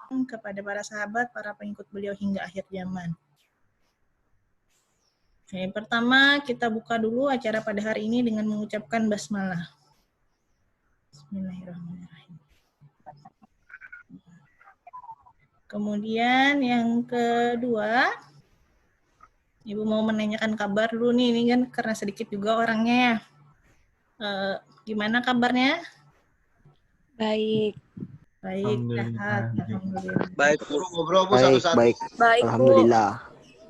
kepada para sahabat, para pengikut beliau hingga akhir zaman. Oke, pertama kita buka dulu acara pada hari ini dengan mengucapkan basmalah. Bismillahirrahmanirrahim. Kemudian yang kedua, Ibu mau menanyakan kabar dulu nih, ini kan karena sedikit juga orangnya ya. Gimana kabarnya? Baik. Baik, sehat. Alhamdulillah. Baik, Bu. Ngobrol Bu satu-satu. Baik. Baik, Bu. Alhamdulillah.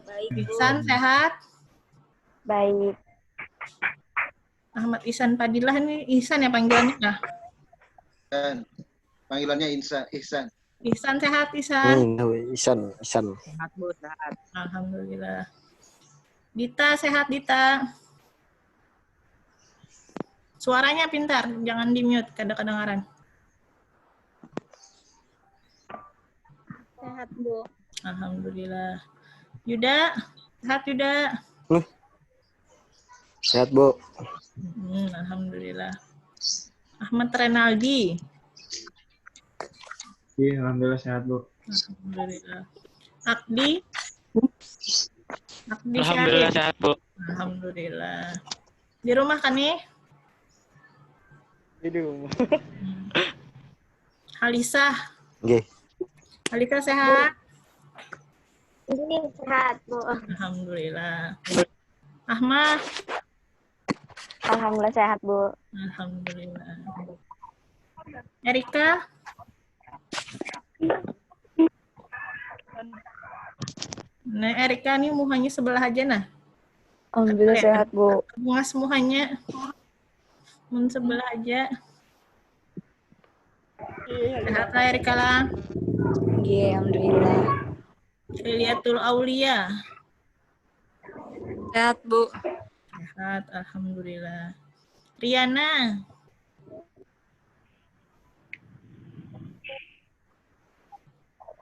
Baik, Bu. Ihsan sehat? Baik. Ahmad Ihsan Padilah ini Ihsan ya panggilannya nah. Dan panggilannya Ihsan. Ihsan sehat Ihsan? Ihsan. Sehat, Bu. Sehat. Alhamdulillah. Dita sehat Dita? Suaranya pintar, jangan di-mute, kadang-kadang. Sehat, Bu. Alhamdulillah. Yuda, sehat Yuda? Sehat, Bu. Alhamdulillah. Ahmad Renaldi? Iya, alhamdulillah sehat, Bu. Alhamdulillah. Akdi? Akdi Alhamdulillah Syarif? sehat, Bu. Alhamdulillah. Di rumah kan nih? Di rumah. Halisah? Oke. Halisah sehat? Ini sehat, Bu. Alhamdulillah. Ahmad? Alhamdulillah sehat, Bu. Alhamdulillah. Erika? Nah, Erika nih muhanya sebelah aja nah. Alhamdulillah sehat, Bu. Bunga semuanya. Mun sebelah aja. Sehat lah Erika lah. Iya, alhamdulillah. Riliatul Aulia. Sehat, Bu. Sehat, alhamdulillah. Riana.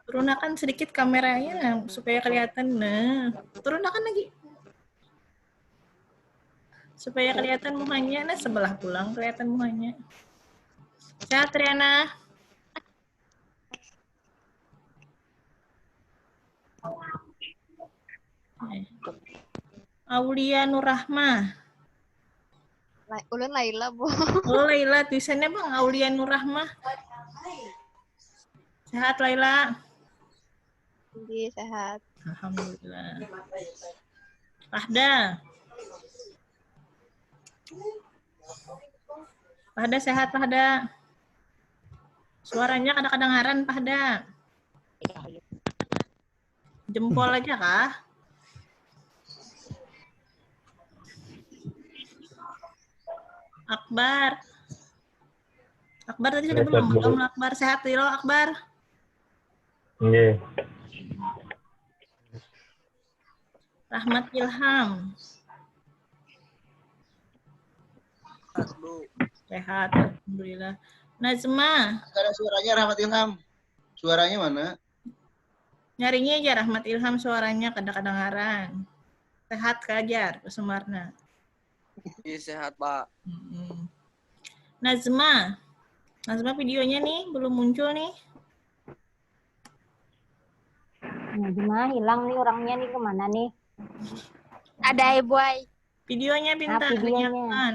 Turunakan sedikit kameranya supaya kelihatan. Nah, turunakan lagi. Supaya kelihatan muhanya. Nah, sebelah pulang kelihatan muhanya. Sehat, Riana. Aulia Nurrahma. Ulun Laila, Bu. Oh, Laila. Tulisannya Bang, Aulia Nurrahma. Sehat, Laila. Iya, sehat. Alhamdulillah. Fahda. Fahda sehat, Fahda. Suaranya kadang-kadang ngaran, Fahda. Jempol aja kah? Akbar. Akbar tadi sudah belum? Belum Akbar. Sehat, Lilo, Akbar. Iya. Rahmat Ilham. Sehat, alhamdulillah. Nazma. Ada suaranya Rahmat Ilham. Suaranya mana? Nyarinya aja Rahmat Ilham suaranya kadang-kadang ngaran. Sehat Kajar, Sumarna. Iya sehat, Pak. Nazma. Nazma videonya nih belum muncul nih. Nazma hilang nih orangnya nih kemana nih? Ada Ibu Ai. Videonya pintar videonya. dinyalakan.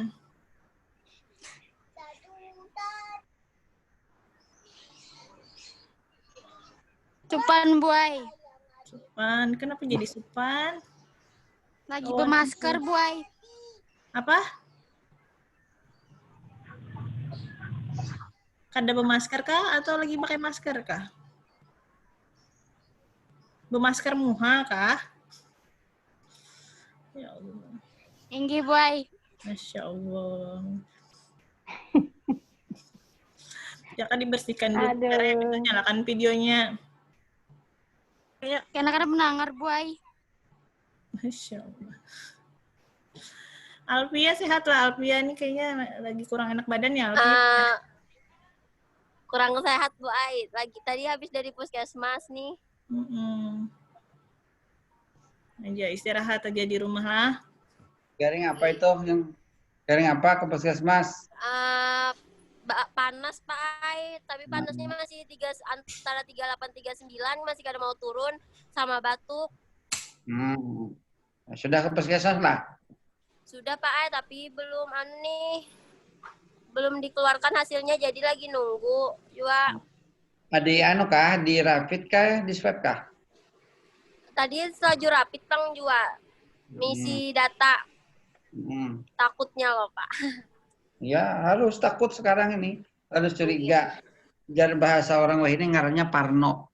Supan, Buai. Supan, kenapa jadi Supan? Lagi bermasker, Buai. Apa? Kada bermasker kah atau lagi pakai masker kah? Bermasker muha kah? Ya Allah. Inggi, Buai. Masya Allah. Ya kan dibersihkan dulu. Caranya bisa nyalakan videonya. Karena menangar, Buai. Masya Allah. Alfia sehat lah. Alfia ini kayaknya lagi kurang enak badan ya, Alfia. Kurang sehat, Bu Ai. Lagi tadi habis dari puskesmas nih. Aja istirahat aja di rumah lah. Garing apa itu? Garing apa ke puskesmas? panas Pak Ait, tapi panasnya masih antara 38 39, masih kada mau turun sama batuk. Sudah ke puskesmas lah? Sudah Pak Ait, tapi belum belum dikeluarkan hasilnya, jadi lagi nunggu juga. Di anu kah? Di rapid kah? Di swab kah? Tadi selaju rapid Bang juga misi data. Takutnya loh Pak. Ya harus takut sekarang ini, harus curiga. Jar bahasa orang wah ini ngarannya parno.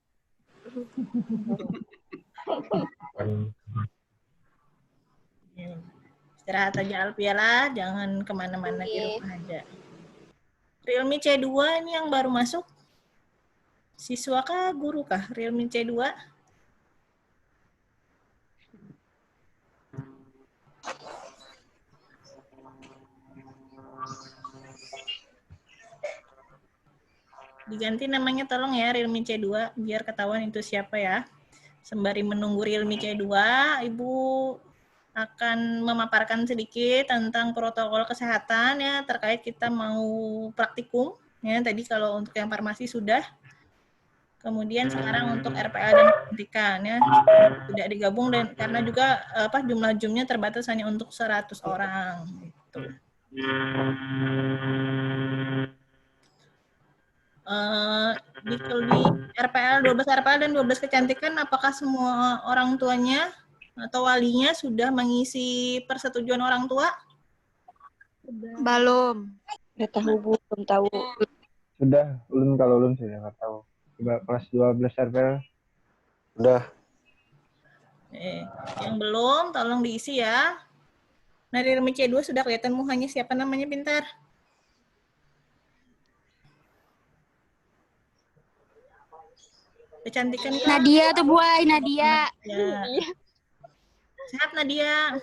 Istirahat aja Alpiala, jangan kemana-mana di rumah aja. Realme C2 ini yang baru masuk. Siswa kah, guru kah? Realme C2? Diganti namanya tolong ya, Realme C2, biar ketahuan itu siapa ya. Sembari menunggu Realme C2, Ibu akan memaparkan sedikit tentang protokol kesehatan ya terkait kita mau praktikum ya. Tadi kalau untuk yang farmasi sudah. Kemudian sekarang untuk RPA dan kecantikan ya tidak digabung dan karena juga jumlah Zoom-nya terbatas hanya untuk 100 orang gitu. Di RPL 12 RPL dan 12 kecantikan apakah semua orang tuanya atau walinya sudah mengisi persetujuan orang tua? Belum. Nggak tahu Bu, belum tahu. Sudah, ulun kalau ulun sudah nggak tahu. Coba kelas 12 RPL. Udah. Yang belum, tolong diisi ya. Nah, di Realme C2 sudah kelihatan muhanya siapa namanya, pintar? Kecantikan kan? Nadia tuh buai, Nadia. Ya. Sehat Nadia.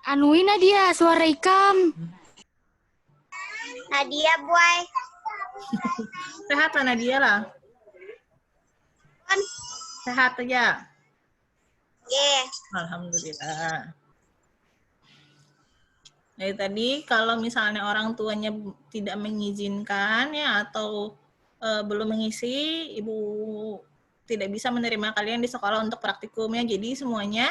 Anuin Nadia, suara ikam. Nadia buai. Sehat lah Nadia lah. Sehat aja. Alhamdulillah. Dari tadi kalau misalnya orang tuanya tidak mengizinkan ya atau belum mengisi, Ibu tidak bisa menerima kalian di sekolah untuk praktikumnya. Jadi semuanya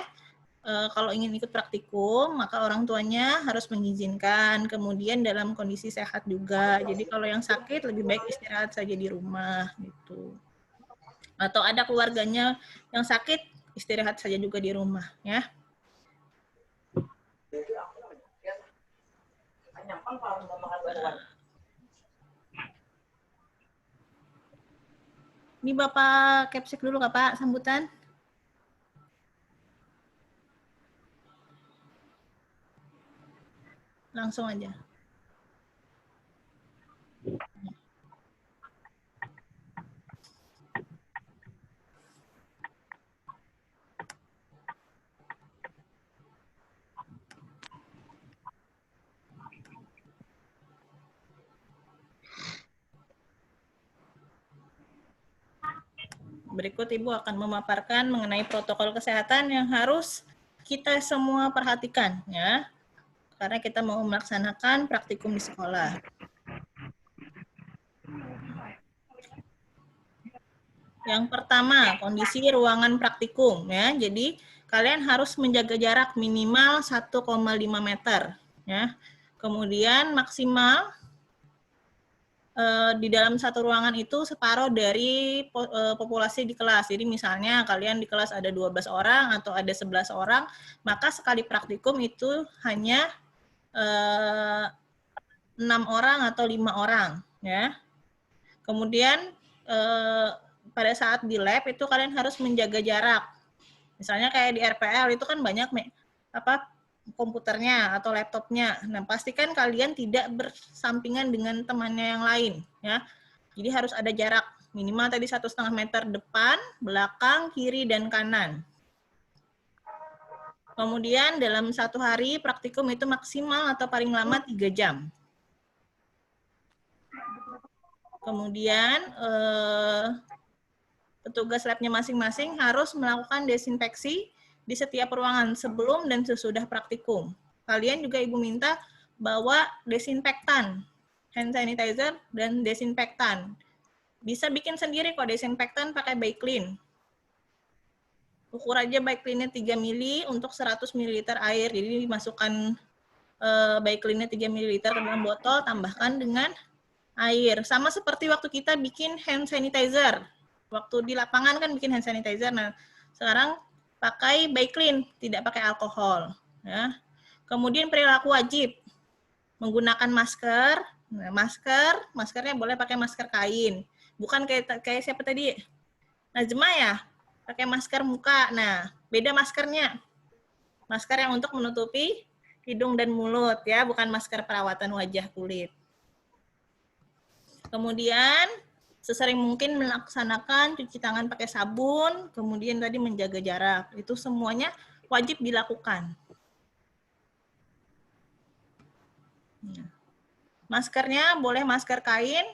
kalau ingin ikut praktikum, maka orang tuanya harus mengizinkan. Kemudian dalam kondisi sehat juga. Jadi kalau yang sakit lebih baik istirahat saja di rumah gitu. Atau ada keluarganya yang sakit, istirahat saja juga di rumah ya. Ini Bapak Kepsek dulu Kak Pak, sambutan. Langsung aja. Berikut Ibu akan memaparkan mengenai protokol kesehatan yang harus kita semua perhatikan ya. Karena kita mau melaksanakan praktikum di sekolah. Yang pertama, kondisi ruangan praktikum ya. Jadi kalian harus menjaga jarak minimal 1,5 meter ya. Kemudian maksimal di dalam satu ruangan itu separuh dari populasi di kelas. Jadi misalnya kalian di kelas ada 12 orang atau ada 11 orang, maka sekali praktikum itu hanya 6 orang atau 5 orang ya. Kemudian pada saat di lab itu kalian harus menjaga jarak. Misalnya kayak di RPL itu kan banyak komputernya atau laptopnya. Nah, pastikan kalian tidak bersampingan dengan temannya yang lain ya. Jadi harus ada jarak minimal tadi 1,5 meter depan, belakang, kiri dan kanan. Kemudian dalam satu hari praktikum itu maksimal atau paling lama 3 jam. Kemudian petugas labnya masing-masing harus melakukan desinfeksi di setiap ruangan sebelum dan sesudah praktikum. Kalian juga Ibu minta bawa desinfektan, hand sanitizer dan desinfektan. Bisa bikin sendiri kok desinfektan pakai Baiklin. Ukur aja Baiklinnya 3 mili untuk 100 ml air. Jadi dimasukkan Baiklinnya 3 ml ke dalam botol, tambahkan dengan air. Sama seperti waktu kita bikin hand sanitizer. Waktu di lapangan kan bikin hand sanitizer. Nah, sekarang pakai Baiklin, tidak pakai alkohol. Ya. Kemudian perilaku wajib. Menggunakan masker. Nah, maskernya boleh pakai masker kain. Bukan kayak siapa tadi? Najma ya? Pakai masker muka. Nah, beda maskernya. Masker yang untuk menutupi hidung dan mulut ya, bukan masker perawatan wajah kulit. Kemudian sesering mungkin melaksanakan cuci tangan pakai sabun, kemudian tadi menjaga jarak. Itu semuanya wajib dilakukan. Maskernya boleh masker kain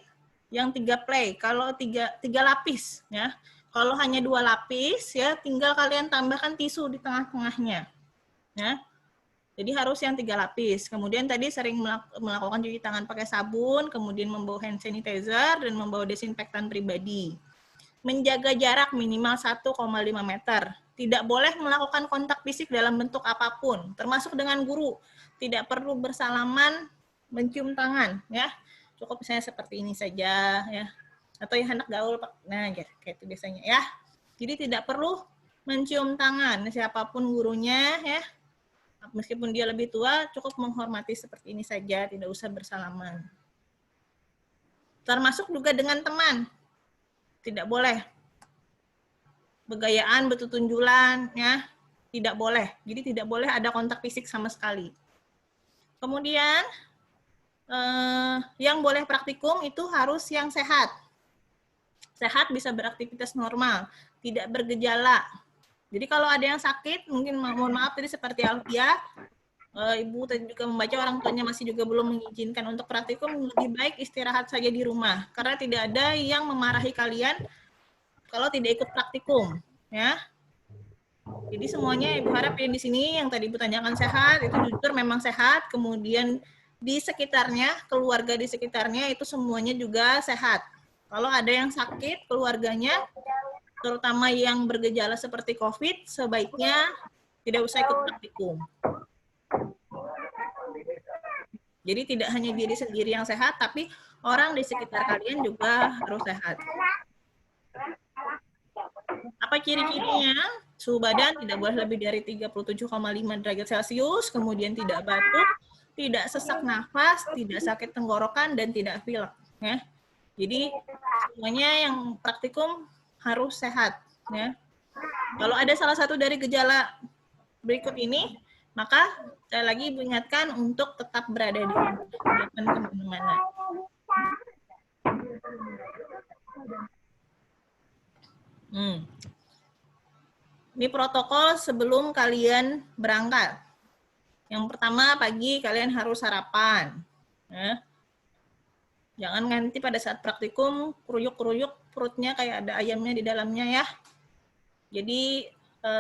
yang 3 play, kalau 3 lapis ya. Kalau hanya 2 lapis ya, tinggal kalian tambahkan tisu di tengah-tengahnya. Ya. Jadi harus yang 3 lapis. Kemudian tadi sering melakukan cuci tangan pakai sabun, kemudian membawa hand sanitizer dan membawa desinfektan pribadi. Menjaga jarak minimal 1,5 meter. Tidak boleh melakukan kontak fisik dalam bentuk apapun, termasuk dengan guru. Tidak perlu bersalaman, mencium tangan ya. Cukup misalnya seperti ini saja ya. Atau yang anak gaul, nah kayak itu biasanya ya. Jadi tidak perlu mencium tangan siapapun gurunya ya. Meskipun dia lebih tua, cukup menghormati seperti ini saja, tidak usah bersalaman. Termasuk juga dengan teman. Tidak boleh. Begayaan, betutunjulan ya, tidak boleh. Jadi tidak boleh ada kontak fisik sama sekali. Kemudian yang boleh praktikum itu harus yang sehat. Sehat bisa beraktivitas normal, tidak bergejala. Jadi kalau ada yang sakit, mungkin mohon maaf tadi seperti Alfia, Ibu tadi juga membaca orang tuanya masih juga belum mengizinkan untuk praktikum, lebih baik istirahat saja di rumah. Karena tidak ada yang memarahi kalian kalau tidak ikut praktikum. Ya. Jadi semuanya Ibu harap yang di sini, yang tadi Ibu tanyakan sehat, itu jujur memang sehat. Kemudian di sekitarnya, keluarga di sekitarnya itu semuanya juga sehat. Kalau ada yang sakit, keluarganya, terutama yang bergejala seperti COVID, sebaiknya tidak usah ikut praktikum. Jadi tidak hanya diri sendiri yang sehat, tapi orang di sekitar kalian juga harus sehat. Apa ciri-cirinya? Suhu badan tidak boleh lebih dari 37,5 derajat Celcius, kemudian tidak batuk, tidak sesak nafas, tidak sakit tenggorokan, dan tidak pilek. Ya. Jadi semuanya yang praktikum harus sehat. Ya. Kalau ada salah satu dari gejala berikut ini, maka saya lagi Ibu ingatkan untuk tetap berada di rumah, jangan kemana-mana. Ini protokol sebelum kalian berangkat. Yang pertama, pagi kalian harus sarapan. Ya. Jangan nanti pada saat praktikum, keruyuk-keruyuk perutnya kayak ada ayamnya di dalamnya ya. Jadi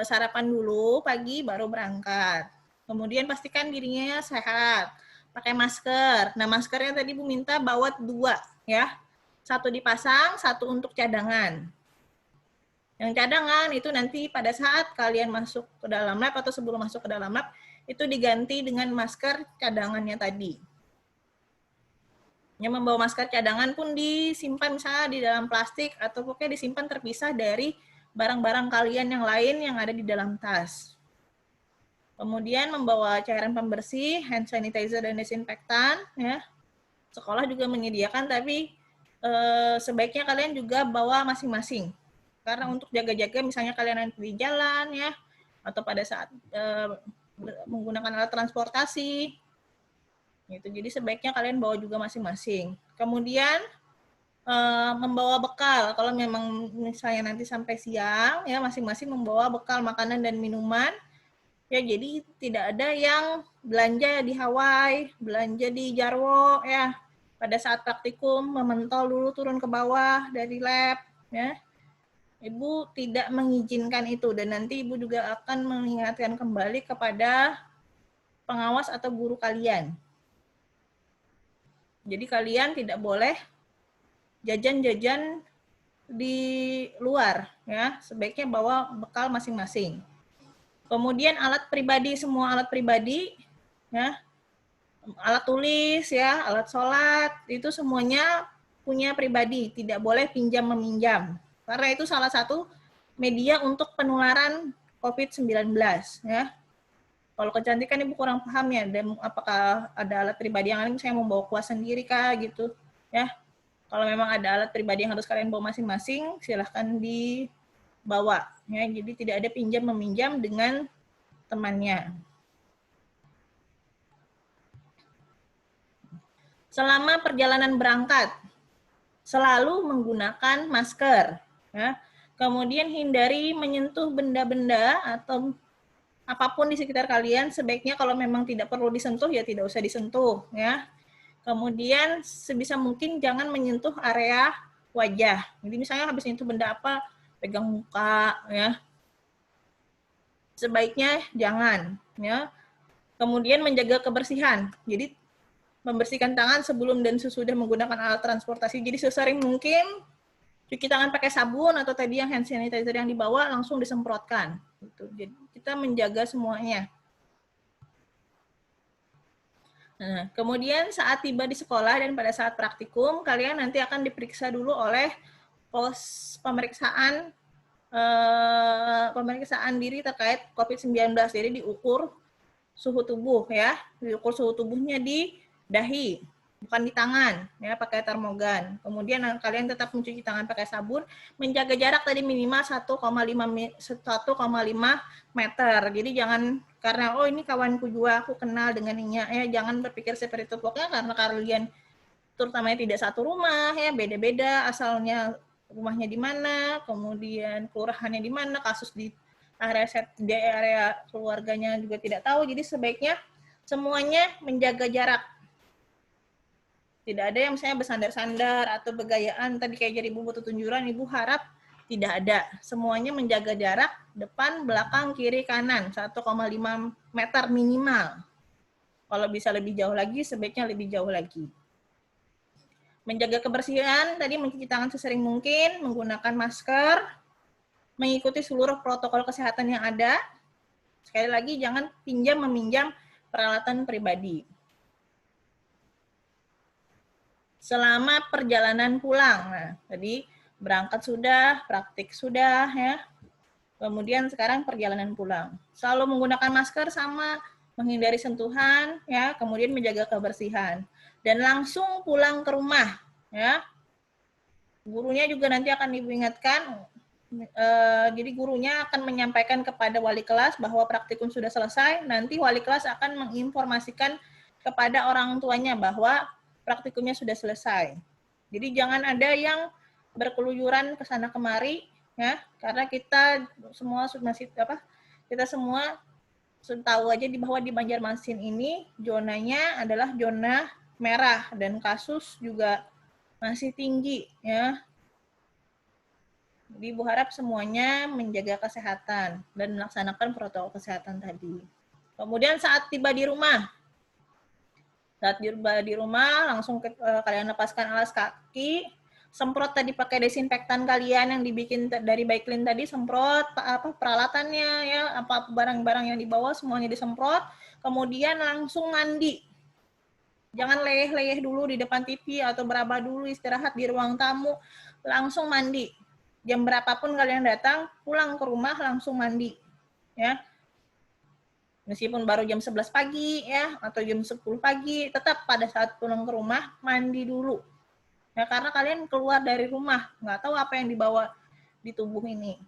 sarapan dulu pagi baru berangkat. Kemudian pastikan dirinya sehat. Pakai masker. Nah maskernya tadi Bu minta bawa 2 ya. 1 dipasang, 1 untuk cadangan. Yang cadangan itu nanti pada saat kalian masuk ke dalam lab atau sebelum masuk ke dalam lab, itu diganti dengan masker cadangannya tadi. Yang membawa masker cadangan pun disimpan misalnya di dalam plastik atau pokoknya disimpan terpisah dari barang-barang kalian yang lain yang ada di dalam tas. Kemudian membawa cairan pembersih, hand sanitizer dan desinfektan. Ya. Sekolah juga menyediakan, tapi sebaiknya kalian juga bawa masing-masing. Karena untuk jaga-jaga misalnya kalian nanti di jalan ya, atau pada saat menggunakan alat transportasi. Gitu. Jadi sebaiknya kalian bawa juga masing-masing. Kemudian membawa bekal. Kalau memang misalnya nanti sampai siang, ya masing-masing membawa bekal makanan dan minuman. Ya jadi tidak ada yang belanja di Hawaii, belanja di Jarwo, ya. Pada saat praktikum mementol dulu turun ke bawah dari lab, ya. Ibu tidak mengizinkan itu dan nanti Ibu juga akan mengingatkan kembali kepada pengawas atau guru kalian. Jadi kalian tidak boleh jajan-jajan di luar, ya. Sebaiknya bawa bekal masing-masing. Kemudian alat pribadi, semua alat pribadi, ya, alat tulis, ya, alat sholat, itu semuanya punya pribadi, tidak boleh pinjam meminjam. Karena itu salah satu media untuk penularan COVID-19, ya. Kalau kecantikan Ibu kurang paham ya, dan apakah ada alat pribadi yang lain, saya mau bawa kuas sendiri kah gitu, ya. Kalau memang ada alat pribadi yang harus kalian bawa masing-masing, silahkan dibawa, ya. Jadi tidak ada pinjam meminjam dengan temannya. Selama perjalanan berangkat, selalu menggunakan masker, ya. Kemudian hindari menyentuh benda-benda atau apapun di sekitar kalian. Sebaiknya kalau memang tidak perlu disentuh ya tidak usah disentuh, ya. Kemudian sebisa mungkin jangan menyentuh area wajah. Jadi misalnya habis itu benda apa, pegang muka, ya. Sebaiknya jangan, ya. Kemudian menjaga kebersihan. Jadi membersihkan tangan sebelum dan sesudah menggunakan alat transportasi. Jadi sesering mungkin cuci tangan pakai sabun atau tadi yang hand sanitizer yang dibawa langsung disemprotkan. Gitu. Jadi kita menjaga semuanya. Nah, kemudian saat tiba di sekolah dan pada saat praktikum, kalian nanti akan diperiksa dulu oleh pos pemeriksaan diri terkait COVID-19. Jadi diukur suhu tubuh, ya, diukur suhu tubuhnya di dahi, bukan di tangan, ya, pakai termogan. Kemudian kalian tetap mencuci tangan pakai sabun, menjaga jarak tadi minimal 1,5 meter. Jadi jangan karena oh ini kawanku juga aku kenal dengan ini, ya, jangan berpikir seperti itu. Pokoknya karena kalian terutamanya tidak satu rumah, ya, beda-beda asalnya, rumahnya di mana, kemudian kelurahannya di mana, kasus di area keluarganya juga tidak tahu. Jadi sebaiknya semuanya menjaga jarak. Tidak ada yang misalnya bersandar-sandar atau bergayaan tadi kayak jadi Ibu butuh tunjuran, Ibu harap tidak ada. Semuanya menjaga jarak depan, belakang, kiri, kanan 1,5 meter minimal. Kalau bisa lebih jauh lagi, sebaiknya lebih jauh lagi. Menjaga kebersihan, tadi mencuci tangan sesering mungkin, menggunakan masker, mengikuti seluruh protokol kesehatan yang ada. Sekali lagi, jangan pinjam meminjam peralatan pribadi. Selama perjalanan pulang, nah, tadi berangkat sudah, praktik sudah, ya. Kemudian sekarang perjalanan pulang. Selalu menggunakan masker sama menghindari sentuhan, ya. Kemudian menjaga kebersihan dan langsung pulang ke rumah, ya. Gurunya juga nanti akan Ibu ingatkan. Jadi gurunya akan menyampaikan kepada wali kelas bahwa praktikum sudah selesai. Nanti wali kelas akan menginformasikan kepada orang tuanya bahwa praktikumnya sudah selesai. Jadi jangan ada yang berkeluyuran ke sana kemari, ya, karena kita semua kita semua sudah tahu aja bahwa di Banjarmasin ini zonanya adalah zona merah dan kasus juga masih tinggi, ya. Jadi Ibu harap semuanya menjaga kesehatan dan melaksanakan protokol kesehatan tadi. Kemudian saat tiba di rumah, langsung kalian lepaskan alas kaki, semprot tadi pakai desinfektan kalian yang dibikin dari Baiklin tadi, semprot peralatannya, ya, apa barang-barang yang dibawa semuanya disemprot, kemudian langsung mandi. Jangan leyeh-leyeh dulu di depan TV atau beraba dulu istirahat di ruang tamu, langsung mandi. Jam berapapun kalian datang, pulang ke rumah langsung mandi, ya. Meskipun baru jam 11 pagi, ya, atau jam 10 pagi, tetap pada saat pulang ke rumah, mandi dulu. Ya, karena kalian keluar dari rumah, nggak tahu apa yang dibawa di tubuh ini.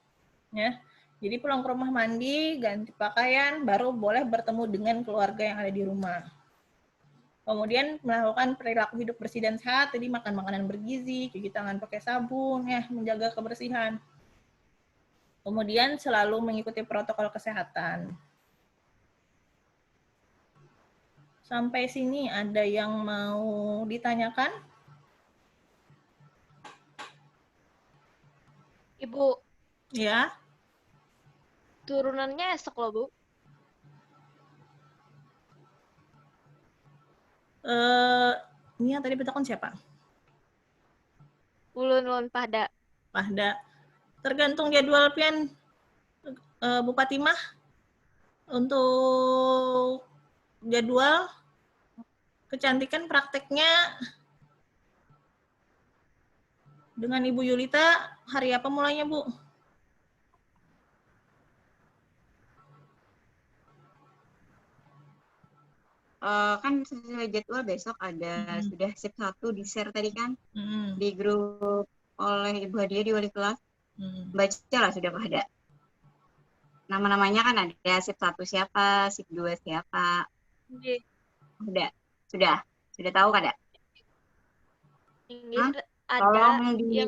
Ya. Jadi pulang ke rumah mandi, ganti pakaian, baru boleh bertemu dengan keluarga yang ada di rumah. Kemudian melakukan perilaku hidup bersih dan sehat, jadi makan makanan bergizi, cuci tangan pakai sabun, ya, menjaga kebersihan. Kemudian selalu mengikuti protokol kesehatan. Sampai sini ada yang mau ditanyakan? Ibu, Ya. turunannya esok loh, Bu. Nia tadi betakon siapa? Ulun Pahda. Pahda. Tergantung jadwal pian Bu Fatimah untuk jadwal kecantikan prakteknya dengan Ibu Yulita hari apa mulainya, Bu? Kan sesuai jadwal besok ada sudah sip 1 di share tadi kan di grup oleh Ibu Hadia di wali kelas. Baca lah sudah ada. Nama-namanya kan ada sip 1 siapa, sip 2 siapa. Sudah tahu kan ada? Tolong di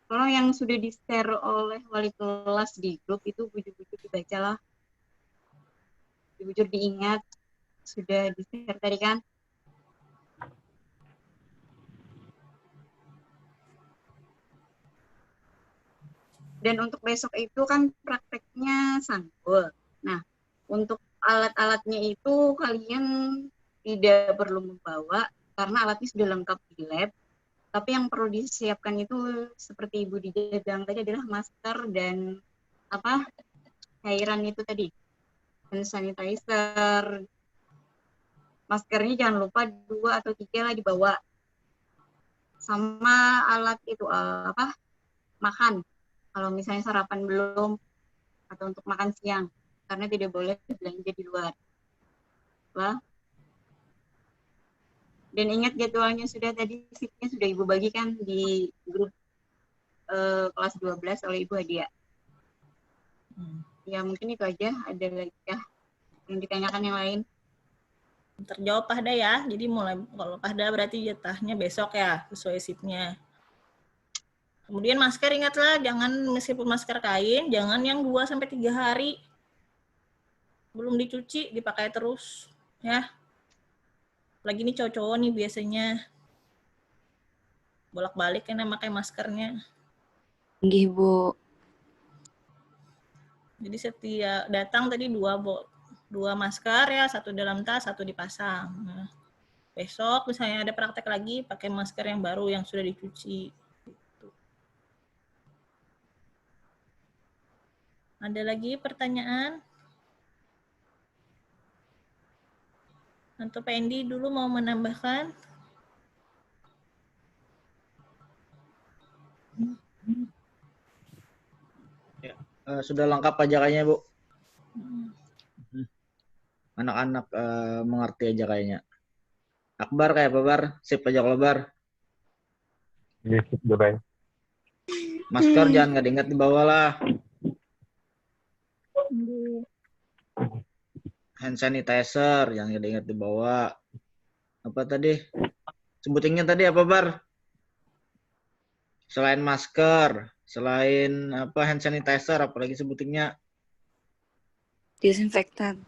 tolong yang sudah di share oleh wali kelas di grup itu bujur-bujur dibacalah. Bujur diingat, sudah di-share tadi kan? Dan untuk besok itu kan prakteknya sanggul. Nah, untuk alat-alatnya itu kalian tidak perlu membawa karena alatnya sudah lengkap di lab. Tapi yang perlu disiapkan itu seperti Ibu Dija bilang tadi adalah masker dan cairan itu tadi. Hand sanitizer, maskernya jangan lupa 2 atau 3 lah dibawa, sama alat itu makan kalau misalnya sarapan belum atau untuk makan siang karena tidak boleh belanja di luar. Dan ingat jadwalnya sudah tadi shiftnya sudah Ibu bagikan di grup kelas 12 oleh Ibu Hadia. Ya mungkin itu aja, ada lagi ya yang ditanyakan yang lain. Terjawab Pahda ya, jadi mulai kalau Pahda berarti jatahnya besok ya, sesuai shiftnya. Kemudian masker ingatlah, jangan meskipun masker kain, jangan yang 2-3 hari belum dicuci, dipakai terus ya. Lagi nih cowok-cowok nih biasanya bolak-balik kan pakai maskernya. Nggih, Bu. Jadi setiap datang tadi 2 masker ya, 1 dalam tas, 1 dipasang. Nah, besok misalnya ada praktek lagi pakai masker yang baru yang sudah dicuci. Gitu. Ada lagi pertanyaan? Atau Pak Endi dulu mau menambahkan? Sudah lengkap ajakannya, Bu. Anak-anak mengerti aja kayaknya. Akbar kayak apa, Bar? Sip aja kalau Bar. Iya, sip, Bang. Masker jangan nggak diingat dibawa lah. Hand sanitizer jangan nggak diingat dibawa. Apa tadi? Sebutinnya tadi apa, Bar? Selain masker, selain hand sanitizer, apalagi sebutinnya? Disinfektan.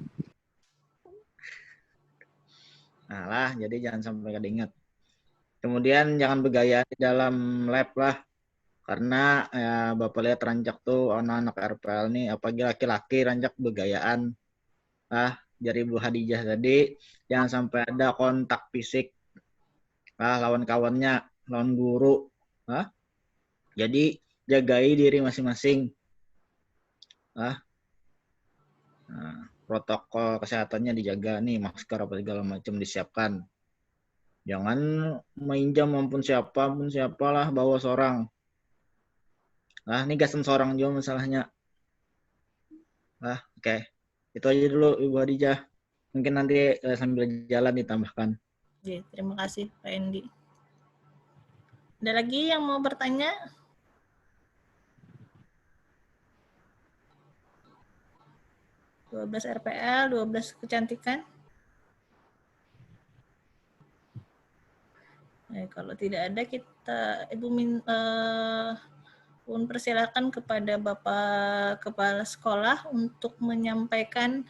Nah lah, jadi jangan sampai keinget. Kemudian jangan bergaya di dalam lab lah, karena ya, Bapak lihat rancak tuh anak-anak RPL nih, apalagi laki-laki rancak bergayaan. Dari Bu Hadijah tadi, jangan sampai ada kontak fisik lawan kawannya, lawan guru. Jadi jagai diri masing-masing. Protokol kesehatannya dijaga nih, masker apa segala macam disiapkan. Jangan minjam maupun siapalah bawa seorang. Ini gasan seorang juga masalahnya. Oke. Itu aja dulu Ibu Hadijah. Mungkin nanti sambil jalan ditambahkan. Oke, terima kasih Pak Endi. Ada lagi yang mau bertanya? (12 RPL, 12 kecantikan. Kalau tidak ada kita Ibu persilakan kepada Bapak Kepala Sekolah untuk menyampaikan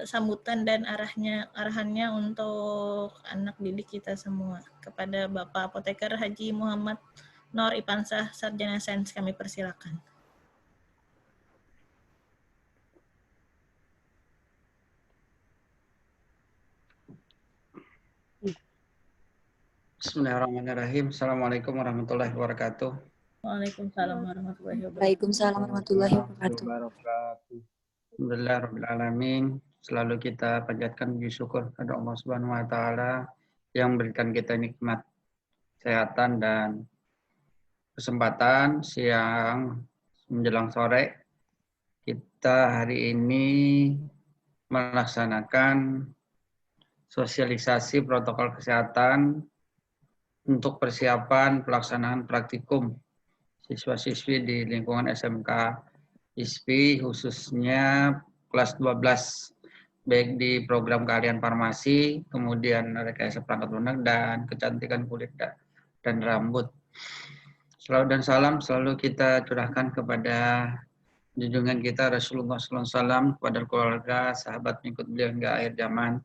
sambutan dan arahannya untuk anak didik kita semua. Kepada Bapak Apoteker Haji Muhammad Nor Ipansah, Sarjana Sains, kami persilakan. Bismillahirrahmanirrahim. Assalamualaikum warahmatullahi wabarakatuh. Waalaikumsalam warahmatullahi wabarakatuh. Waalaikumsalam warahmatullahi wabarakatuh. Alhamdulillahirrahmanirrahim. Selalu kita panjatkan puji syukur kepada Allah Subhanahu wa Ta'ala yang memberikan kita nikmat kesehatan dan kesempatan siang menjelang sore. Kita hari ini melaksanakan sosialisasi protokol kesehatan untuk persiapan pelaksanaan praktikum siswa-siswi di lingkungan SMK ISPI, khususnya kelas 12, baik di program keahlian farmasi, kemudian rekayasa perangkat lunak, dan kecantikan kulit dan rambut. Salawat dan salam selalu kita curahkan kepada junjungan kita Rasulullah SAW, kepada keluarga, sahabat pengikut beliau hingga akhir zaman.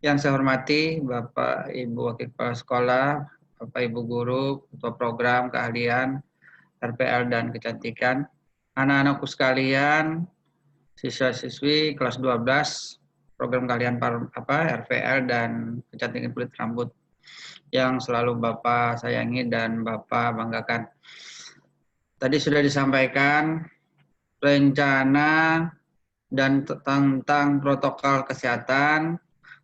Yang saya hormati Bapak Ibu Wakil Kepala Sekolah, Bapak Ibu Guru, Ketua Program Keahlian, RPL dan Kecantikan, anak-anakku sekalian, siswa-siswi kelas 12, Program Keahlian RPL dan Kecantikan Kulit Rambut, yang selalu Bapak sayangi dan Bapak banggakan. Tadi sudah disampaikan rencana dan tentang protokol kesehatan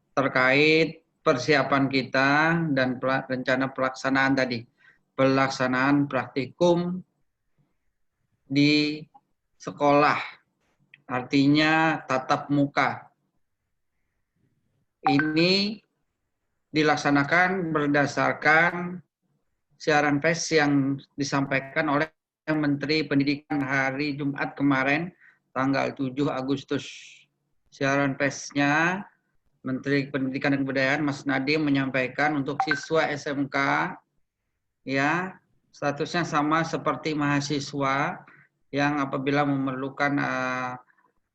terkait persiapan kita dan rencana pelaksanaan tadi. Pelaksanaan praktikum di sekolah, artinya tatap muka. Ini dilaksanakan berdasarkan siaran pers yang disampaikan oleh Menteri Pendidikan hari Jumat kemarin, tanggal 7 Agustus. Siaran persnya Menteri Pendidikan dan Kebudayaan Mas Nadiem menyampaikan untuk siswa SMK ya statusnya sama seperti mahasiswa yang apabila memerlukan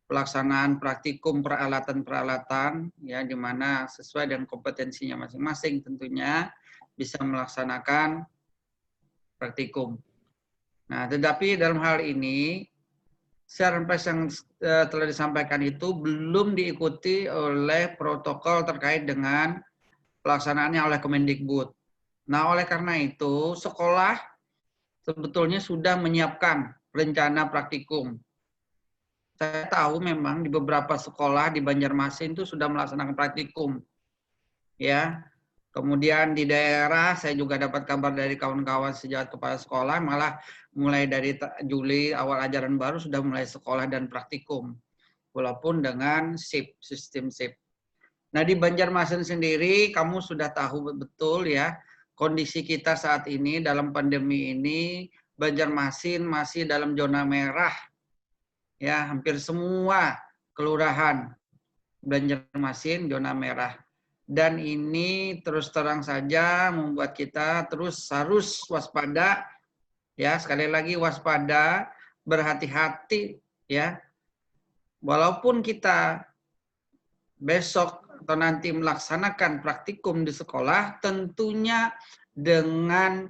pelaksanaan praktikum peralatan-peralatan ya di mana sesuai dengan kompetensinya masing-masing tentunya bisa melaksanakan praktikum. Nah, tetapi dalam hal ini siaran pers yang telah disampaikan itu belum diikuti oleh protokol terkait dengan pelaksanaannya oleh Kemendikbud. Nah, oleh karena itu, sekolah sebetulnya sudah menyiapkan rencana praktikum. Saya tahu memang di beberapa sekolah di Banjarmasin itu sudah melaksanakan praktikum. Ya. Kemudian di daerah saya juga dapat kabar dari kawan-kawan sejawat kepala sekolah malah mulai dari Juli awal ajaran baru sudah mulai sekolah dan praktikum. Walaupun dengan sistem shift. Nah, di Banjarmasin sendiri kamu sudah tahu betul ya kondisi kita saat ini dalam pandemi ini. Banjarmasin masih dalam zona merah. Ya, hampir semua kelurahan Banjarmasin zona merah. Dan ini terus terang saja membuat kita terus harus waspada, ya sekali lagi waspada, berhati-hati, ya. Walaupun kita besok atau nanti melaksanakan praktikum di sekolah, tentunya dengan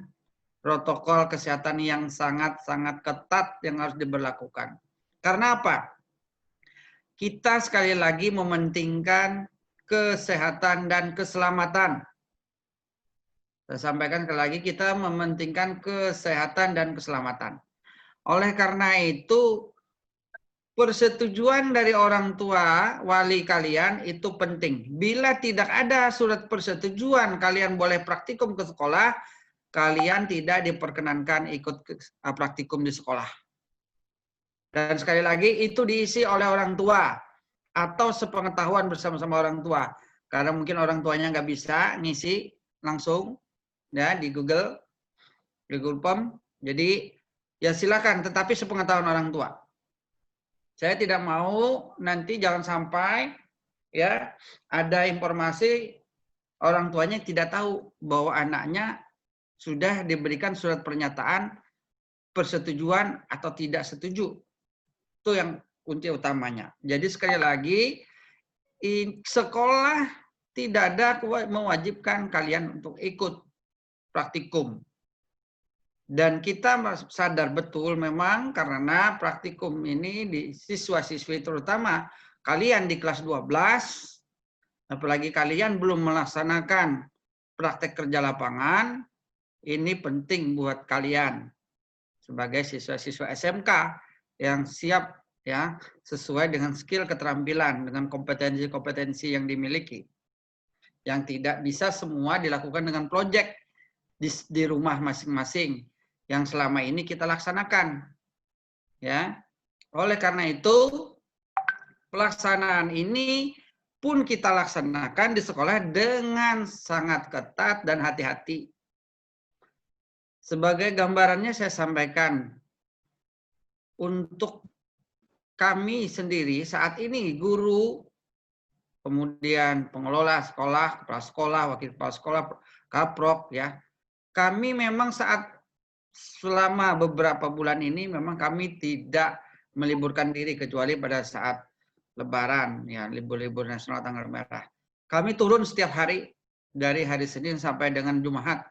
protokol kesehatan yang sangat-sangat ketat yang harus diberlakukan. Karena apa? Kita sekali lagi mementingkan kesehatan dan keselamatan. Saya sampaikan sekali lagi, kita mementingkan kesehatan dan keselamatan. Oleh karena itu, persetujuan dari orang tua, wali kalian itu penting. Bila tidak ada surat persetujuan, kalian boleh praktikum ke sekolah, kalian tidak diperkenankan ikut praktikum di sekolah. Dan sekali lagi, itu diisi oleh orang tua. Atau sepengetahuan bersama-sama orang tua. Karena mungkin orang tuanya nggak bisa ngisi langsung ya di Google Form. Jadi ya silakan, tetapi sepengetahuan orang tua. Saya tidak mau nanti jangan sampai ya ada informasi orang tuanya tidak tahu bahwa anaknya sudah diberikan surat pernyataan persetujuan atau tidak setuju. Itu yang kunci utamanya. Jadi sekali lagi, sekolah tidak ada mewajibkan kalian untuk ikut praktikum. Dan kita sadar betul memang karena praktikum ini di siswa-siswi terutama kalian di kelas 12, apalagi kalian belum melaksanakan praktek kerja lapangan ini penting buat kalian sebagai siswa-siswa SMK yang siap ya sesuai dengan skill keterampilan dengan kompetensi-kompetensi yang dimiliki. Yang tidak bisa semua dilakukan dengan proyek di rumah masing-masing yang selama ini kita laksanakan. Ya. Oleh karena itu, pelaksanaan ini pun kita laksanakan di sekolah dengan sangat ketat dan hati-hati. Sebagai gambarannya saya sampaikan, untuk kami sendiri saat ini guru, kemudian pengelola sekolah, kepala sekolah, wakil kepala sekolah, kaprok, ya. Kami memang selama beberapa bulan ini memang kami tidak meliburkan diri kecuali pada saat Lebaran, ya libur-libur nasional tanggal merah. Kami turun setiap hari dari hari Senin sampai dengan Jumat.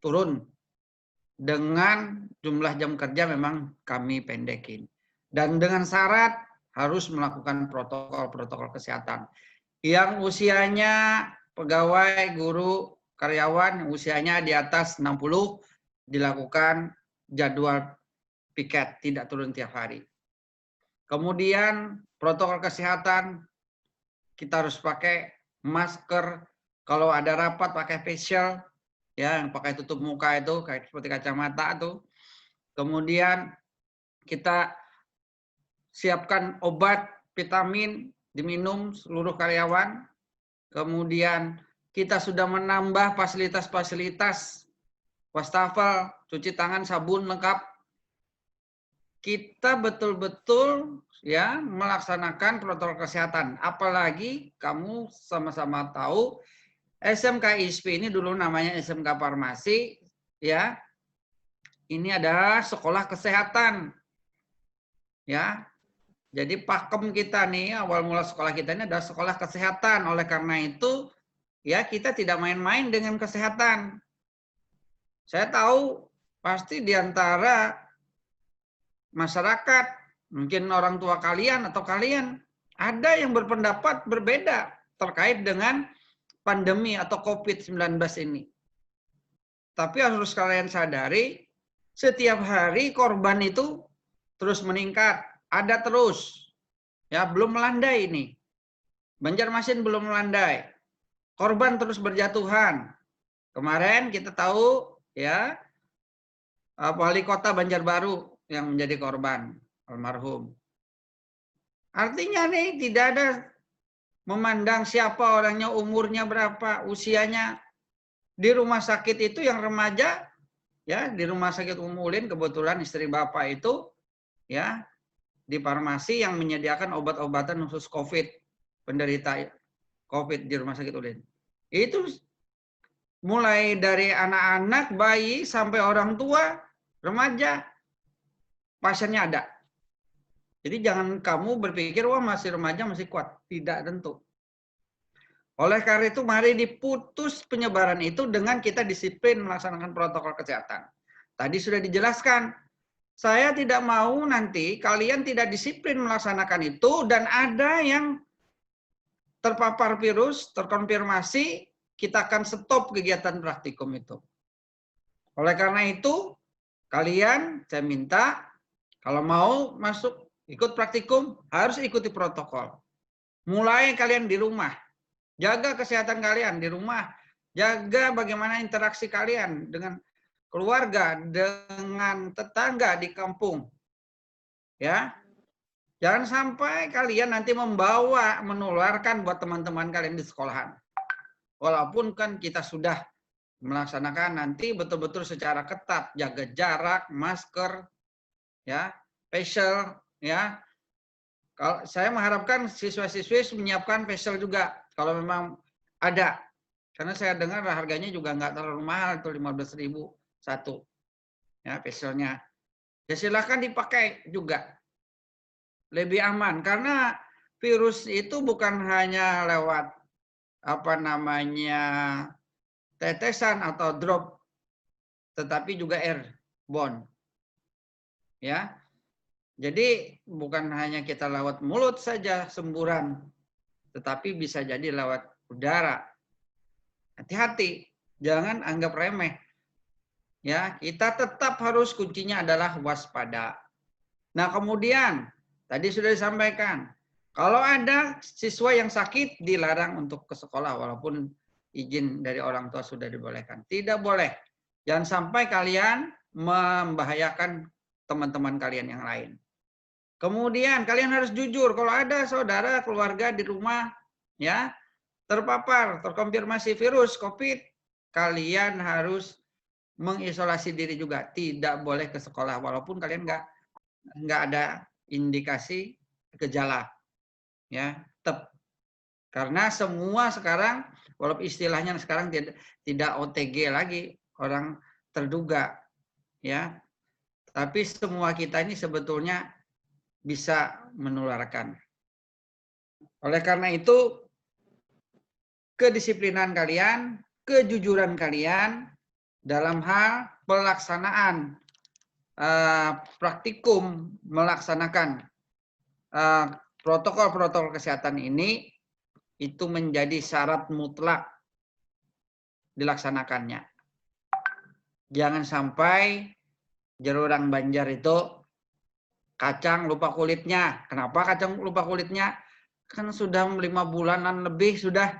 Turun dengan jumlah jam kerja memang kami pendekin. Dan dengan syarat harus melakukan protokol-protokol kesehatan. Yang usianya pegawai, guru, karyawan, usianya di atas 60, dilakukan jadwal piket, tidak turun tiap hari. Kemudian protokol kesehatan, kita harus pakai masker, kalau ada rapat pakai facial, ya yang pakai tutup muka itu, kayak seperti kacamata tuh. Kemudian kita siapkan obat, vitamin, diminum seluruh karyawan. Kemudian kita sudah menambah fasilitas-fasilitas, wastafel, cuci tangan, sabun lengkap. Kita betul-betul ya melaksanakan protokol kesehatan. Apalagi kamu sama-sama tahu SMK ISP ini dulu namanya SMK Farmasi, ya. Ini adalah sekolah kesehatan. Ya. Jadi pakem kita nih, awal mula sekolah kita ini adalah sekolah kesehatan. Oleh karena itu, ya kita tidak main-main dengan kesehatan. Saya tahu pasti di antara masyarakat, mungkin orang tua kalian atau kalian, ada yang berpendapat berbeda terkait dengan pandemi atau COVID-19 ini. Tapi harus kalian sadari, setiap hari korban itu terus meningkat, ada terus. Ya, belum melandai ini. Banjarmasin belum melandai. Korban terus berjatuhan. Kemarin kita tahu ya wali kota Banjarbaru yang menjadi korban, almarhum. Artinya nih tidak ada memandang siapa orangnya, umurnya berapa, usianya. Di rumah sakit itu yang remaja, ya di rumah sakit Ulin kebetulan istri bapak itu, ya di farmasi yang menyediakan obat-obatan khusus COVID, penderita COVID di rumah sakit Ulin. Itu mulai dari anak-anak, bayi sampai orang tua, remaja, pasiennya ada. Jadi jangan kamu berpikir, wah masih remaja, masih kuat. Tidak tentu. Oleh karena itu, mari diputus penyebaran itu dengan kita disiplin melaksanakan protokol kesehatan. Tadi sudah dijelaskan, saya tidak mau nanti kalian tidak disiplin melaksanakan itu dan ada yang terpapar virus, terkonfirmasi, kita akan stop kegiatan praktikum itu. Oleh karena itu, kalian saya minta, kalau mau masuk ikut praktikum, harus ikuti protokol. Mulai kalian di rumah. Jaga kesehatan kalian di rumah. Jaga bagaimana interaksi kalian dengan keluarga, dengan tetangga di kampung. Ya. Jangan sampai kalian nanti menularkan buat teman-teman kalian di sekolahan. Walaupun kan kita sudah melaksanakan nanti betul-betul secara ketat, jaga jarak, masker, ya, facial, ya. Kalau saya mengharapkan siswa-siswi menyiapkan facial juga kalau memang ada. Karena saya dengar harganya juga nggak terlalu mahal, itu 15.000 satu. Ya, facialnya. Ya silakan dipakai juga. Lebih aman karena virus itu bukan hanya lewat tetesan atau drop, tetapi juga airborne. Ya. Jadi bukan hanya kita lewat mulut saja semburan, tetapi bisa jadi lewat udara. hati-hati, jangan anggap remeh. Ya, kita tetap harus kuncinya adalah waspada. Nah, kemudian tadi sudah disampaikan, kalau ada siswa yang sakit dilarang untuk ke sekolah walaupun izin dari orang tua sudah dibolehkan. Tidak boleh. Jangan sampai kalian membahayakan teman-teman kalian yang lain. Kemudian kalian harus jujur kalau ada saudara keluarga di rumah ya terpapar, terkonfirmasi virus COVID, kalian harus mengisolasi diri juga, tidak boleh ke sekolah walaupun kalian nggak ada indikasi gejala, ya tetap. Karena semua sekarang, walaupun istilahnya sekarang tidak OTG lagi, orang terduga, ya. Tapi semua kita ini sebetulnya bisa menularkan. Oleh karena itu, kedisiplinan kalian, kejujuran kalian dalam hal pelaksanaan praktikum melaksanakan protokol-protokol kesehatan ini itu menjadi syarat mutlak dilaksanakannya. Jangan sampai orang Banjar itu kacang lupa kulitnya. Kenapa kacang lupa kulitnya? Kan sudah 5 bulanan lebih sudah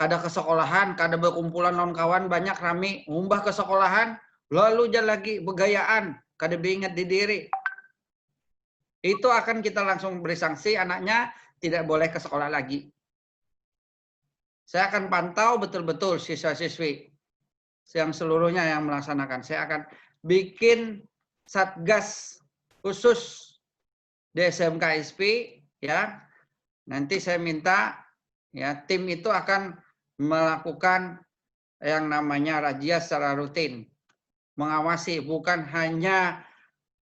kada ke sekolahan, kada berkumpulan non kawan banyak rame, ngumbah ke sekolahan, lalu jalan lagi begayaan, kada beingat di diri. Itu akan kita langsung beri sanksi, anaknya tidak boleh ke sekolah lagi. Saya akan pantau betul-betul siswa-siswi yang seluruhnya yang melaksanakan. Saya akan bikin satgas khusus di SMK SP, ya. Nanti saya minta ya tim itu akan melakukan yang namanya razia secara rutin, mengawasi bukan hanya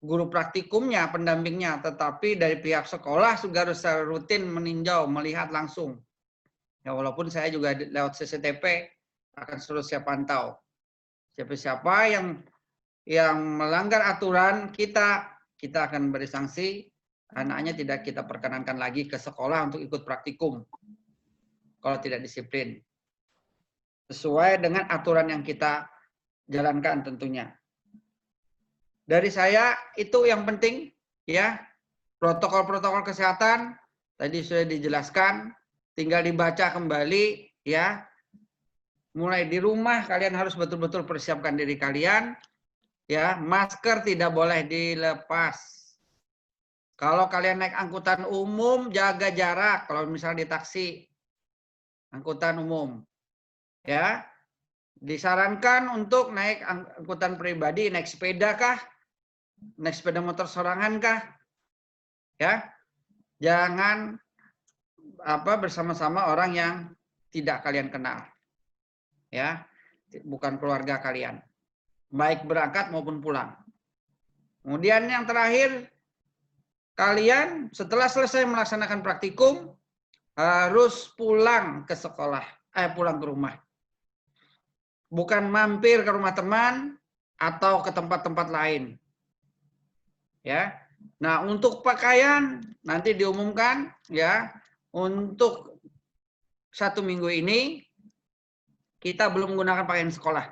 guru praktikumnya, pendampingnya, tetapi dari pihak sekolah juga harus secara rutin meninjau, melihat langsung. Ya walaupun saya juga lewat CCTV akan selalu saya pantau. Siapa-siapa yang melanggar aturan kita akan beri sanksi. Anaknya tidak kita perkenankan lagi ke sekolah untuk ikut praktikum kalau tidak disiplin. Sesuai dengan aturan yang kita jalankan tentunya. Dari saya itu yang penting ya. Protokol-protokol kesehatan tadi sudah dijelaskan, tinggal dibaca kembali ya. Mulai di rumah kalian harus betul-betul persiapkan diri kalian ya. Masker tidak boleh dilepas. Kalau kalian naik angkutan umum jaga jarak kalau misalnya di taksi angkutan umum. Ya, disarankan untuk naik angkutan pribadi, naik sepeda kah? Naik sepeda motor sorangan kah? Ya, jangan bersama-sama orang yang tidak kalian kenal. Ya, bukan keluarga kalian. Baik berangkat maupun pulang. Kemudian yang terakhir, kalian setelah selesai melaksanakan praktikum harus pulang ke sekolah, pulang ke rumah. Bukan mampir ke rumah teman atau ke tempat-tempat lain. Ya. Nah, untuk pakaian nanti diumumkan ya, untuk 1 minggu ini kita belum menggunakan pakaian sekolah.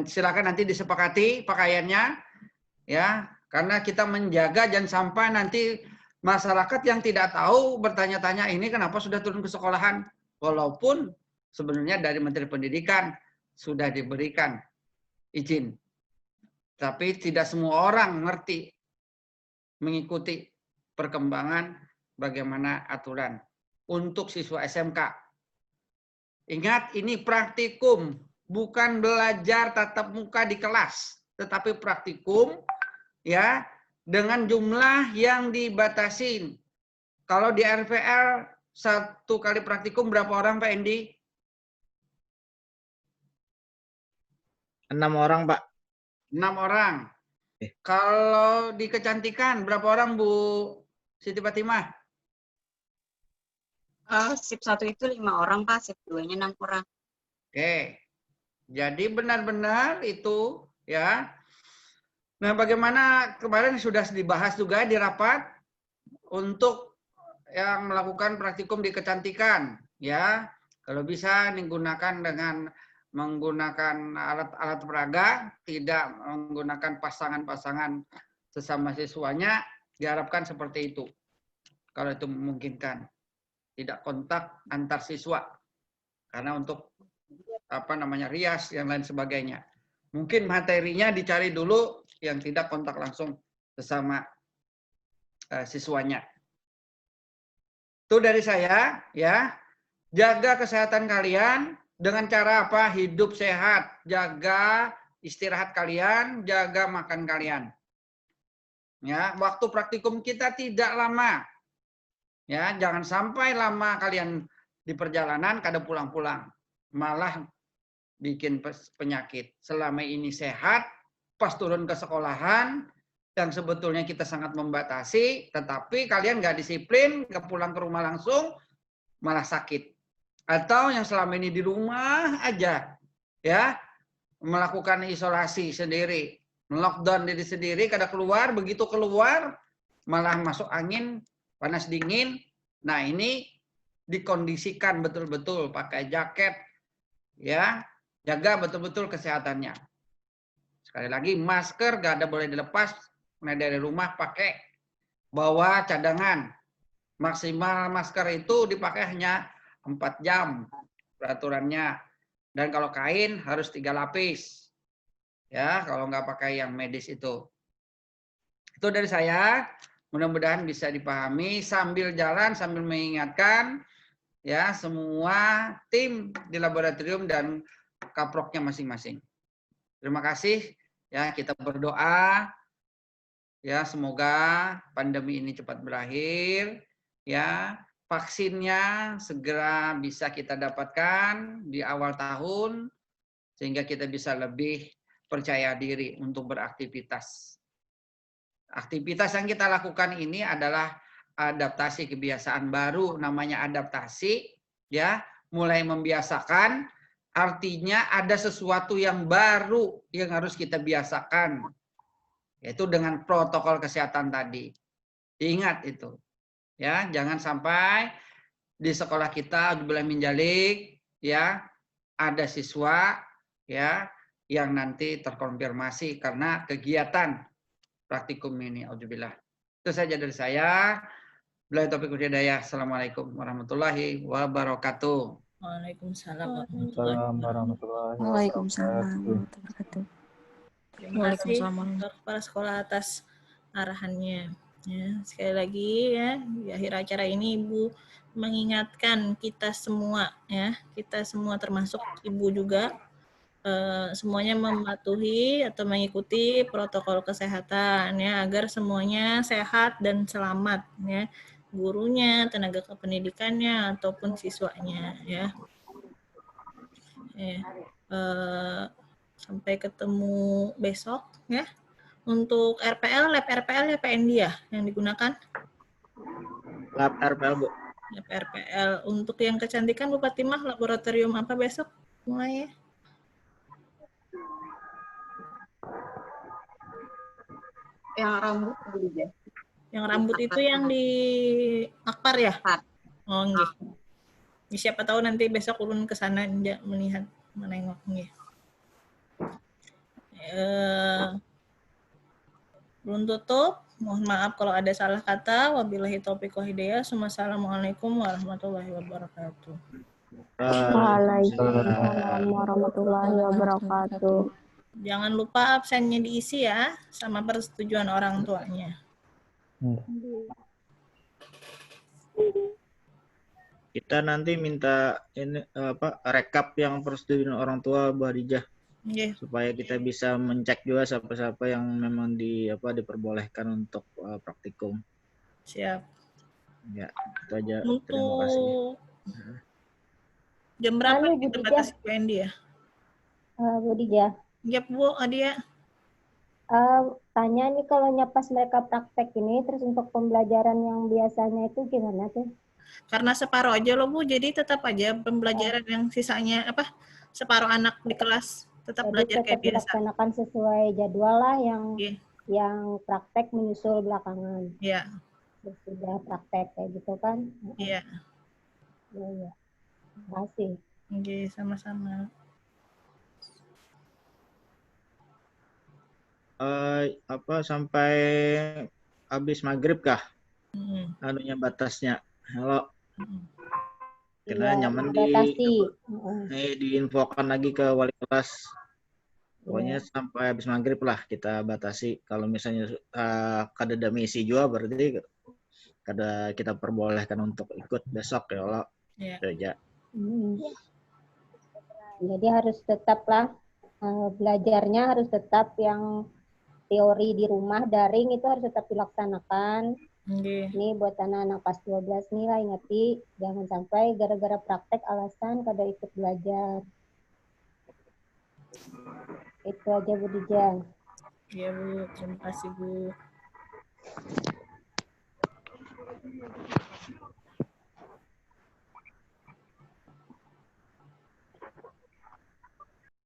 Silakan nanti disepakati pakaiannya ya, karena kita menjaga jangan sampai nanti masyarakat yang tidak tahu bertanya-tanya ini kenapa sudah turun ke sekolahan, walaupun sebenarnya dari Menteri Pendidikan sudah diberikan izin. Tapi tidak semua orang mengerti, mengikuti perkembangan bagaimana aturan untuk siswa SMK. Ingat, ini praktikum, bukan belajar tatap muka di kelas, tetapi praktikum ya dengan jumlah yang dibatasin. Kalau di RPL 1 kali praktikum berapa orang Pak Endi? 6 orang, Pak. 6 orang. Kalau di kecantikan berapa orang Bu Siti Fatimah? Sip 1 itu 5 orang, Pak. Sip 2-nya 6 orang. Oke. Jadi benar-benar itu ya. Nah, bagaimana kemarin sudah dibahas juga di rapat untuk yang melakukan praktikum di kecantikan ya. Kalau bisa digunakan dengan menggunakan alat-alat peraga, tidak menggunakan pasangan-pasangan sesama siswanya, diharapkan seperti itu. Kalau itu memungkinkan. Tidak kontak antar siswa. Karena untuk rias yang lain sebagainya. Mungkin materinya dicari dulu yang tidak kontak langsung sesama siswanya. Itu dari saya, ya. Jaga kesehatan kalian dengan cara apa? Hidup sehat, jaga istirahat kalian, jaga makan kalian. Ya, waktu praktikum kita tidak lama. Ya, jangan sampai lama kalian di perjalanan kada pulang-pulang. Malah bikin penyakit. Selama ini sehat, pas turun ke sekolahan, yang sebetulnya kita sangat membatasi, tetapi kalian nggak disiplin, nggak pulang ke rumah langsung, malah sakit. Atau yang selama ini di rumah aja, ya, melakukan isolasi sendiri, lockdown diri sendiri, kada keluar, begitu keluar, malah masuk angin, panas dingin. Nah ini dikondisikan betul-betul, pakai jaket, ya, jaga betul-betul kesehatannya. Sekali lagi, masker gak ada boleh dilepas, dari rumah pakai, bawa cadangan. Maksimal masker itu dipakai hanya 4 jam peraturannya. Dan kalau kain harus 3 lapis. Ya, kalau nggak pakai yang medis itu. Itu dari saya. Mudah-mudahan bisa dipahami sambil jalan, sambil mengingatkan ya semua tim di laboratorium dan kaproknya masing-masing. Terima kasih. Ya, kita berdoa ya semoga pandemi ini cepat berakhir. Ya, vaksinnya segera bisa kita dapatkan di awal tahun sehingga kita bisa lebih percaya diri untuk beraktivitas. Aktivitas yang kita lakukan ini adalah adaptasi kebiasaan baru, namanya adaptasi, ya, mulai membiasakan, artinya ada sesuatu yang baru yang harus kita biasakan, yaitu dengan protokol kesehatan tadi. Ingat itu. Ya, jangan sampai di sekolah kita boleh menjalik ya ada siswa ya yang nanti terkonfirmasi karena kegiatan praktikum ini. Auzubillah. Itu saja dari saya. Billahi taufiq wal hidayah. Assalamualaikum warahmatullahi wabarakatuh. Waalaikumsalam warahmatullahi Waalaikumsalam warahmatullahi wabarakatuh. Terima kasih untuk kepala sekolah atas arahannya. Ya, sekali lagi ya di akhir acara ini Ibu mengingatkan kita semua ya, kita semua termasuk Ibu juga semuanya mematuhi atau mengikuti protokol kesehatan ya agar semuanya sehat dan selamat ya, gurunya, tenaga kependidikannya ataupun siswanya ya. Sampai ketemu besok ya. Untuk RPL, lab RPL ya PND ya yang digunakan? Lab RPL, Bu. Lab RPL. Untuk yang kecantikan Bu Fatimah, laboratorium apa besok mulai ya? Yang rambut dulu ya. Yang rambut itu yang di Akpar ya? Oh nggih. Siapa tahu nanti besok ulun ke sana melihat menengok nggih. Belum tutup, mohon maaf kalau ada salah kata. Wabillahi taufiq wal hidayah. Assalamualaikum warahmatullahi wabarakatuh. Waalaikumsalam warahmatullahi wabarakatuh. Jangan lupa absennya diisi ya, sama persetujuan orang tuanya. Kita nanti minta ini rekap yang persetujuan orang tua Bu Hadijah. Yeah. Supaya kita bisa mencek juga siapa-siapa yang memang diperbolehkan untuk praktikum. Siap. Ya, itu aja. Untuk terima kasih. Jam berapa kita batasi PND ya? Bu Dija. Ya Bu, Adia. Tanya nih kalau pas mereka praktek ini, terus untuk pembelajaran yang biasanya itu gimana tuh? Karena separuh aja loh Bu, jadi tetap aja pembelajaran yang sisanya separuh anak di kelas tetap jadi belajar kayak biasa. Dilaksanakan sesuai jadwal lah yang praktek menyusul belakangan. Iya. Sudah praktek kayak gitu kan? Iya. Iya. Terima kasih. Oke, sama-sama. Sampai habis maghrib kah? Hmm. Anunya batasnya. Kalau kita Iya, nyaman dibatasi. diinfokan lagi ke wali kelas. Pokoknya Iya. sampai habis maghrib lah kita batasi. Kalau misalnya kada ada misi juga berarti kada kita perbolehkan untuk ikut besok ya Allah. Ya. Ya. Jadi harus tetaplah belajarnya harus tetap yang teori di rumah daring itu harus tetap dilaksanakan. Ini buat anak-anak pas 12 nih lah ingati jangan sampai gara-gara praktek alasan kada ikut belajar. Itu aja Bu Dija. Iya Bu, terima kasih Bu.